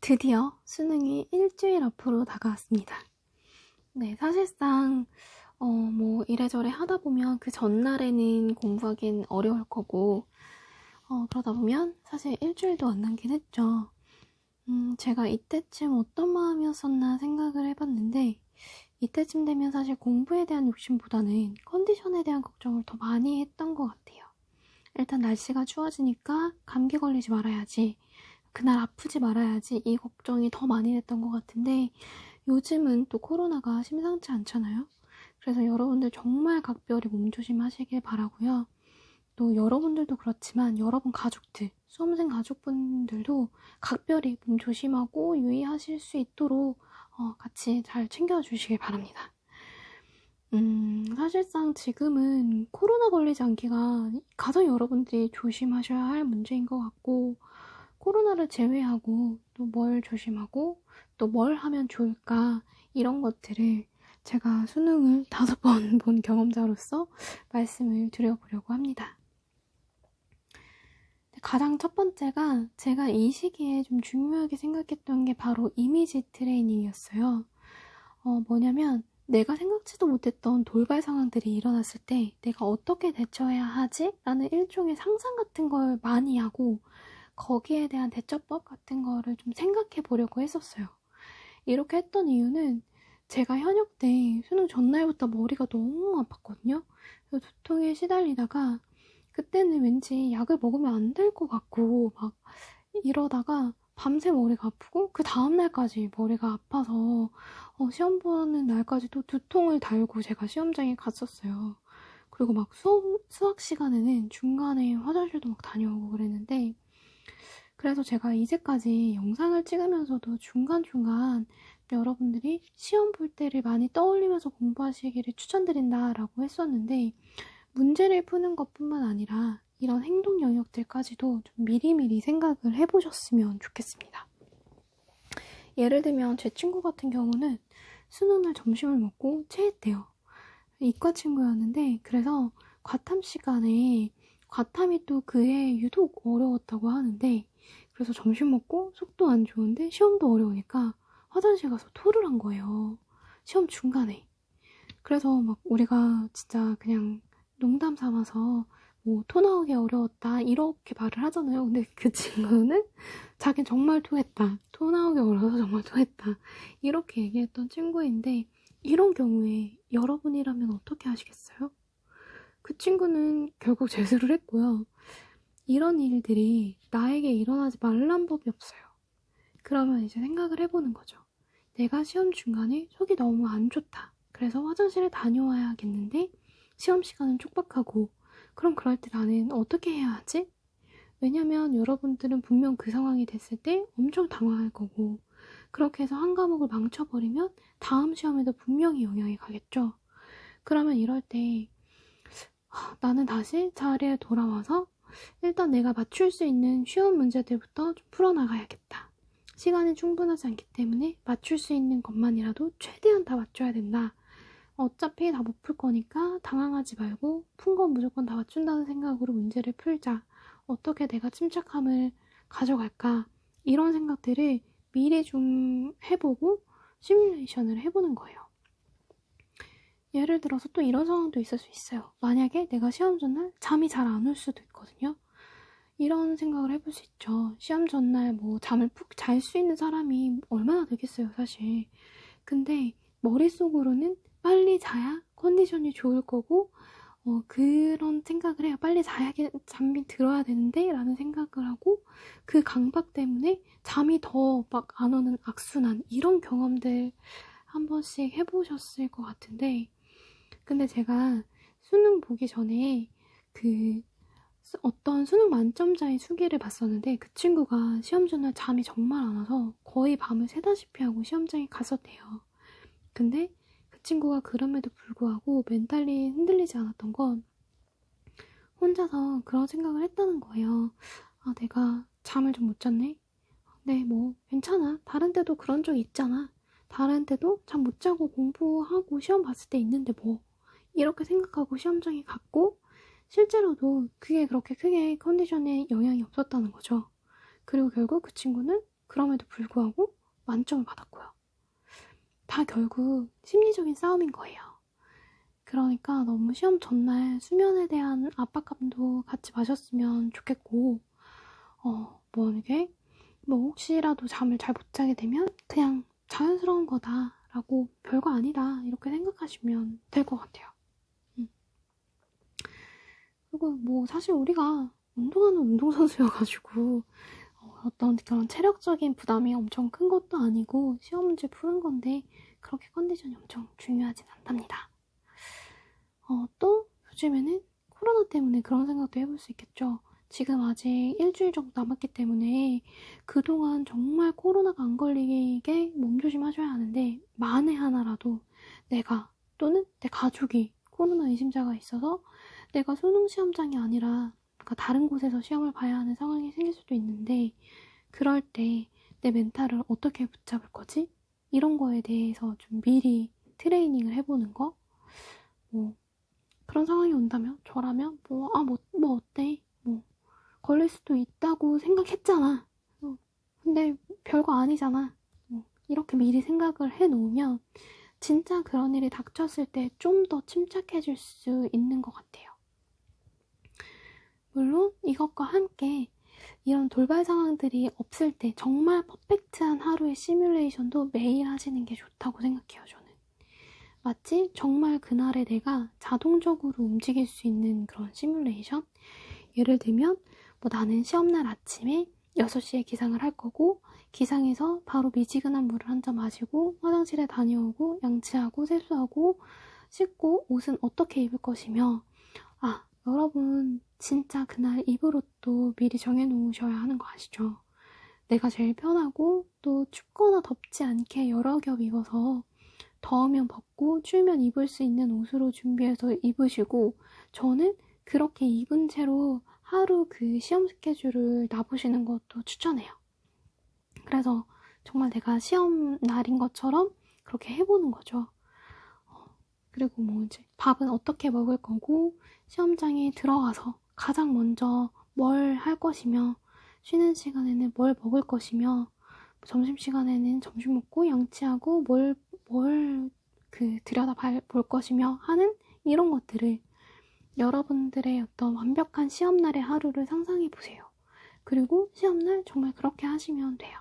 드디어 수능이 일주일 앞으로 다가왔습니다. 네, 사실상 이래저래 하다 보면 그 전날에는 공부하기엔 어려울 거고 그러다 보면 사실 일주일도 안 남긴 했죠. 제가 이때쯤 어떤 마음이었었나 생각을 해봤는데 이때쯤 되면 사실 공부에 대한 욕심보다는 컨디션에 대한 걱정을 더 많이 했던 것 같아요. 일단 날씨가 추워지니까 감기 걸리지 말아야지, 그날 아프지 말아야지, 이 걱정이 더 많이 됐던 것 같은데 요즘은 또 코로나가 심상치 않잖아요. 그래서 여러분들 정말 각별히 몸조심하시길 바라고요. 또 여러분들도 그렇지만 여러분 가족들, 수험생 가족분들도 각별히 몸 조심하고 유의하실 수 있도록 같이 잘 챙겨주시길 바랍니다. 사실상 지금은 코로나 걸리지 않기가 가장 여러분들이 조심하셔야 할 문제인 것 같고, 코로나를 제외하고 또 뭘 조심하고 또 뭘 하면 좋을까, 이런 것들을 제가 수능을 5번 본 경험자로서 말씀을 드려보려고 합니다. 가장 첫 번째가 제가 이 시기에 좀 중요하게 생각했던 게 바로 이미지 트레이닝이었어요. 뭐냐면 내가 생각지도 못했던 돌발 상황들이 일어났을 때 내가 어떻게 대처해야 하지? 라는 일종의 상상 같은 걸 많이 하고 거기에 대한 대처법 같은 거를 좀 생각해 보려고 했었어요. 이렇게 했던 이유는 제가 현역 때 수능 전날부터 머리가 너무 아팠거든요. 그래서 두통에 시달리다가 그때는 왠지 약을 먹으면 안 될 것 같고 막 이러다가 밤새 머리가 아프고 그 다음날까지 머리가 아파서 시험 보는 날까지도 두통을 달고 제가 시험장에 갔었어요. 그리고 막 수학 시간에는 중간에 화장실도 막 다녀오고 그랬는데, 그래서 제가 이제까지 영상을 찍으면서도 중간중간 여러분들이 시험 볼 때를 많이 떠올리면서 공부하시기를 추천드린다라고 했었는데, 문제를 푸는 것뿐만 아니라 이런 행동 영역들까지도 좀 미리미리 생각을 해보셨으면 좋겠습니다. 예를 들면 제 친구 같은 경우는 수능날 점심을 먹고 체했대요. 이과 친구였는데, 그래서 과탐 시간에 과탐이 또 그해 유독 어려웠다고 하는데, 그래서 점심 먹고 속도 안 좋은데 시험도 어려우니까 화장실 가서 토를 한 거예요. 시험 중간에. 그래서 막 우리가 진짜 그냥 농담 삼아서 뭐 토 나오기 어려웠다 이렇게 말을 하잖아요. 근데 그 친구는 자기 정말 토했다, 토 나오기 어려워서 정말 토했다, 이렇게 얘기했던 친구인데, 이런 경우에 여러분이라면 어떻게 하시겠어요? 그 친구는 결국 재수를 했고요. 이런 일들이 나에게 일어나지 말란 법이 없어요. 그러면 이제 생각을 해보는 거죠. 내가 시험 중간에 속이 너무 안 좋다, 그래서 화장실에 다녀와야겠는데 시험 시간은 촉박하고, 그럼 그럴 때 나는 어떻게 해야 하지? 왜냐면 여러분들은 분명 그 상황이 됐을 때 엄청 당황할 거고, 그렇게 해서 한 과목을 망쳐버리면 다음 시험에도 분명히 영향이 가겠죠. 그러면 이럴 때 나는 다시 자리에 돌아와서 일단 내가 맞출 수 있는 쉬운 문제들부터 좀 풀어나가야겠다. 시간이 충분하지 않기 때문에 맞출 수 있는 것만이라도 최대한 다 맞춰야 된다. 어차피 다 못 풀 거니까 당황하지 말고 푼 건 무조건 다 맞춘다는 생각으로 문제를 풀자. 어떻게 내가 침착함을 가져갈까? 이런 생각들을 미리 좀 해보고 시뮬레이션을 해보는 거예요. 예를 들어서 또 이런 상황도 있을 수 있어요. 만약에 내가 시험 전날 잠이 잘 안 올 수도 있거든요. 이런 생각을 해볼 수 있죠. 시험 전날 뭐 잠을 푹 잘 수 있는 사람이 얼마나 되겠어요, 사실. 근데 머릿속으로는 빨리 자야 컨디션이 좋을 거고, 그런 생각을 해요. 빨리 잠이 들어야 되는데 라는 생각을 하고, 그 강박 때문에 잠이 더 막 안 오는 악순환, 이런 경험들 한 번씩 해보셨을 것 같은데, 근데 제가 수능 보기 전에 어떤 수능 만점자의 수기를 봤었는데, 그 친구가 시험 전날 잠이 정말 안 와서 거의 밤을 새다시피 하고 시험장에 갔었대요. 근데 그 친구가 그럼에도 불구하고 멘탈이 흔들리지 않았던 건 혼자서 그런 생각을 했다는 거예요. 아, 내가 잠을 좀 못 잤네? 네, 뭐 괜찮아. 다른 때도 그런 적 있잖아. 다른 때도 잠 못 자고 공부하고 시험 봤을 때 있는데 뭐. 이렇게 생각하고 시험장에 갔고, 실제로도 그게 그렇게 크게 컨디션에 영향이 없었다는 거죠. 그리고 결국 그 친구는 그럼에도 불구하고 만점을 받았고요. 다 결국 심리적인 싸움인 거예요. 그러니까 너무 시험 전날 수면에 대한 압박감도 같이 마셨으면 좋겠고, 이게, 혹시라도 잠을 잘 못 자게 되면 그냥 자연스러운 거다라고 별거 아니다 이렇게 생각하시면 될 것 같아요. 그리고 사실 우리가 운동하는 운동선수여가지고 어떤 그런 체력적인 부담이 엄청 큰 것도 아니고 시험 문제 푸는 건데 그렇게 컨디션이 엄청 중요하진 않답니다. 또 요즘에는 코로나 때문에 그런 생각도 해볼 수 있겠죠. 지금 아직 일주일 정도 남았기 때문에 그동안 정말 코로나가 안 걸리게 몸조심하셔야 하는데 만에 하나라도 내가 또는 내 가족이 코로나 의심자가 있어서 내가 수능 시험장이 아니라 다른 곳에서 시험을 봐야 하는 상황이 생길 수도 있는데 그럴 때 내 멘탈을 어떻게 붙잡을 거지? 이런 거에 대해서 좀 미리 트레이닝을 해보는 거? 그런 상황이 온다면 저라면 어때? 걸릴 수도 있다고 생각했잖아. 근데 별거 아니잖아. 이렇게 미리 생각을 해놓으면 진짜 그런 일이 닥쳤을 때 좀 더 침착해질 수 있는 것 같아요. 물론 이것과 함께 이런 돌발 상황들이 없을 때 정말 퍼펙트한 하루의 시뮬레이션도 매일 하시는 게 좋다고 생각해요, 저는. 마치 정말 그날의 내가 자동적으로 움직일 수 있는 그런 시뮬레이션? 예를 들면 나는 시험날 아침에 6시에 기상을 할 거고 기상해서 바로 미지근한 물을 한 잔 마시고 화장실에 다녀오고 양치하고 세수하고 씻고 옷은 어떻게 입을 것이며 여러분 진짜 그날 입을 옷도 미리 정해놓으셔야 하는 거 아시죠? 내가 제일 편하고 또 춥거나 덥지 않게 여러 겹 입어서 더우면 벗고 추우면 입을 수 있는 옷으로 준비해서 입으시고 저는 그렇게 입은 채로 하루 그 시험 스케줄을 놔보시는 것도 추천해요. 그래서 정말 내가 시험 날인 것처럼 그렇게 해보는 거죠. 그리고 이제 밥은 어떻게 먹을 거고 시험장에 들어가서 가장 먼저 뭘 할 것이며 쉬는 시간에는 뭘 먹을 것이며 점심시간에는 점심 먹고 양치하고 뭘 들여다 볼 것이며 하는 이런 것들을 여러분들의 어떤 완벽한 시험날의 하루를 상상해 보세요. 그리고 시험날 정말 그렇게 하시면 돼요.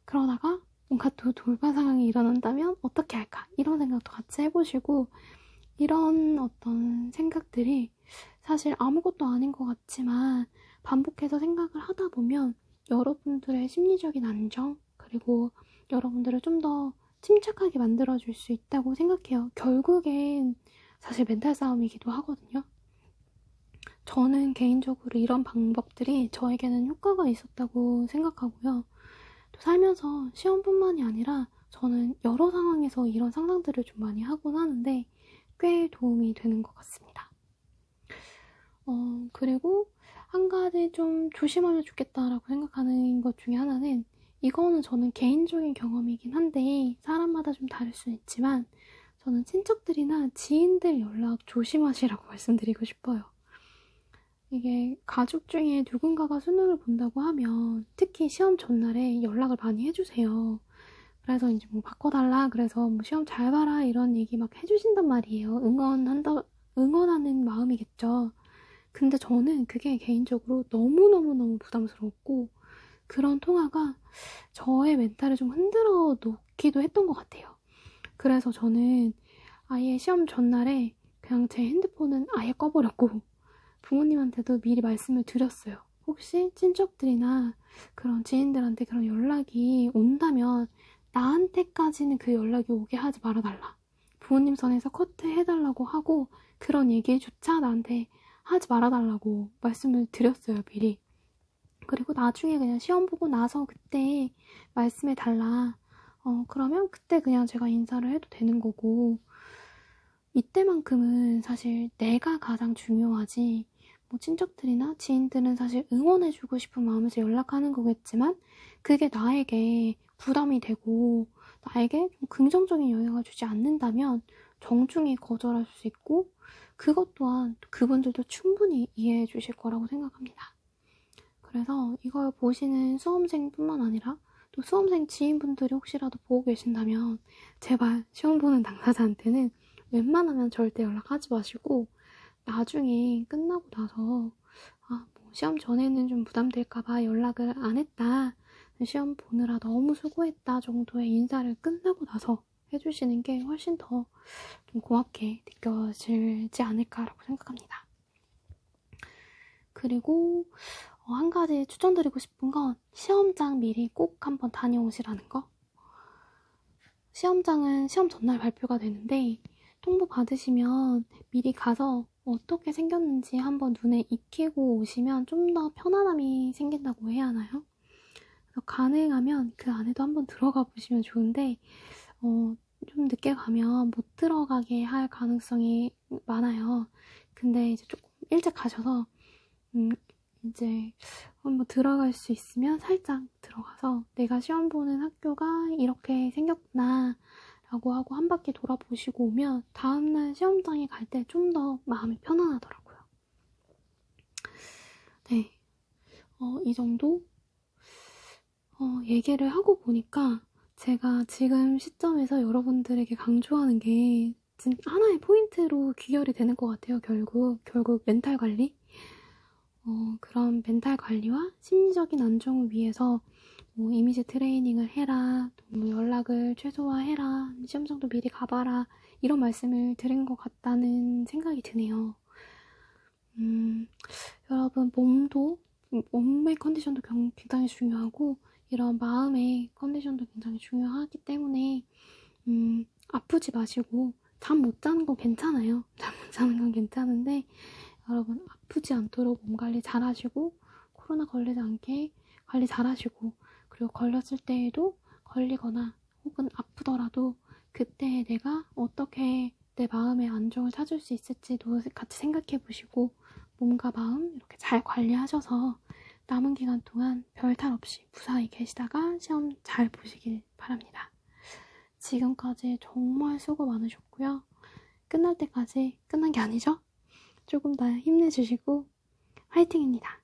그러다가 뭔가 또 돌발 상황이 일어난다면 어떻게 할까? 이런 생각도 같이 해보시고 이런 어떤 생각들이 사실 아무것도 아닌 것 같지만 반복해서 생각을 하다 보면 여러분들의 심리적인 안정 그리고 여러분들을 좀 더 침착하게 만들어줄 수 있다고 생각해요. 결국엔 사실 멘탈 싸움이기도 하거든요. 저는 개인적으로 이런 방법들이 저에게는 효과가 있었다고 생각하고요. 또 살면서 시험뿐만이 아니라 저는 여러 상황에서 이런 상상들을 좀 많이 하곤 하는데 꽤 도움이 되는 것 같습니다. 그리고 한 가지 좀 조심하면 좋겠다라고 생각하는 것 중에 하나는 이거는 저는 개인적인 경험이긴 한데 사람마다 좀 다를 수는 있지만 저는 친척들이나 지인들 연락 조심하시라고 말씀드리고 싶어요. 이게 가족 중에 누군가가 수능을 본다고 하면 특히 시험 전날에 연락을 많이 해주세요. 그래서 이제 바꿔달라 그래서 시험 잘 봐라 이런 얘기 막 해주신단 말이에요. 응원하는 마음이겠죠. 근데 저는 그게 개인적으로 너무너무너무 부담스러웠고 그런 통화가 저의 멘탈을 좀 흔들어 놓기도 했던 것 같아요. 그래서 저는 아예 시험 전날에 그냥 제 핸드폰은 아예 꺼버렸고 부모님한테도 미리 말씀을 드렸어요. 혹시 친척들이나 그런 지인들한테 그런 연락이 온다면 나한테까지는 그 연락이 오게 하지 말아달라. 부모님 선에서 커트해달라고 하고 그런 얘기조차 나한테 하지 말아달라고 말씀을 드렸어요, 미리. 그리고 나중에 그냥 시험 보고 나서 그때 말씀해달라. 그러면 그때 그냥 제가 인사를 해도 되는 거고 이때만큼은 사실 내가 가장 중요하지 친척들이나 지인들은 사실 응원해주고 싶은 마음에서 연락하는 거겠지만 그게 나에게 부담이 되고 나에게 좀 긍정적인 영향을 주지 않는다면 정중히 거절할 수 있고 그것 또한 그분들도 충분히 이해해 주실 거라고 생각합니다. 그래서 이걸 보시는 수험생뿐만 아니라 또 수험생 지인분들이 혹시라도 보고 계신다면 제발 시험 보는 당사자한테는 웬만하면 절대 연락하지 마시고 나중에 끝나고 나서 뭐 시험 전에는 좀 부담될까봐 연락을 안 했다. 시험 보느라 너무 수고했다 정도의 인사를 끝나고 나서 해주시는 게 훨씬 더 좀 고맙게 느껴지지 않을까라고 생각합니다. 그리고 한 가지 추천드리고 싶은 건 시험장 미리 꼭 한번 다녀오시라는 거. 시험장은 시험 전날 발표가 되는데 통보 받으시면 미리 가서 어떻게 생겼는지 한번 눈에 익히고 오시면 좀 더 편안함이 생긴다고 해야 하나요? 그래서 가능하면 그 안에도 한번 들어가 보시면 좋은데 좀 늦게 가면 못 들어가게 할 가능성이 많아요. 근데 이제 조금 일찍 가셔서 이제 한번 들어갈 수 있으면 살짝 들어가서 내가 시험 보는 학교가 이렇게 생겼구나 라고 하고 한 바퀴 돌아보시고 오면 다음날 시험장에 갈 때 좀 더 마음이 편안하더라고요. 네, 이 정도 얘기를 하고 보니까 제가 지금 시점에서 여러분들에게 강조하는 게 하나의 포인트로 귀결이 되는 것 같아요. 결국 멘탈 관리? 그런 멘탈 관리와 심리적인 안정을 위해서 이미지 트레이닝을 해라, 또 연락을 최소화해라, 시험장도 미리 가봐라 이런 말씀을 드린 것 같다는 생각이 드네요. 여러분 몸의 컨디션도 굉장히 중요하고 이런 마음의 컨디션도 굉장히 중요하기 때문에 아프지 마시고 잠 못 자는 건 괜찮아요. 잠 못 자는 건 괜찮은데 여러분 아프지 않도록 몸 관리 잘 하시고 코로나 걸리지 않게 관리 잘 하시고 그리고 걸렸을 때에도 걸리거나 혹은 아프더라도 그때 내가 어떻게 내 마음의 안정을 찾을 수 있을지도 같이 생각해 보시고 몸과 마음 이렇게 잘 관리하셔서 남은 기간 동안 별탈 없이 무사히 계시다가 시험 잘 보시길 바랍니다. 지금까지 정말 수고 많으셨고요. 끝날 때까지 끝난 게 아니죠? 조금 더 힘내주시고 화이팅입니다.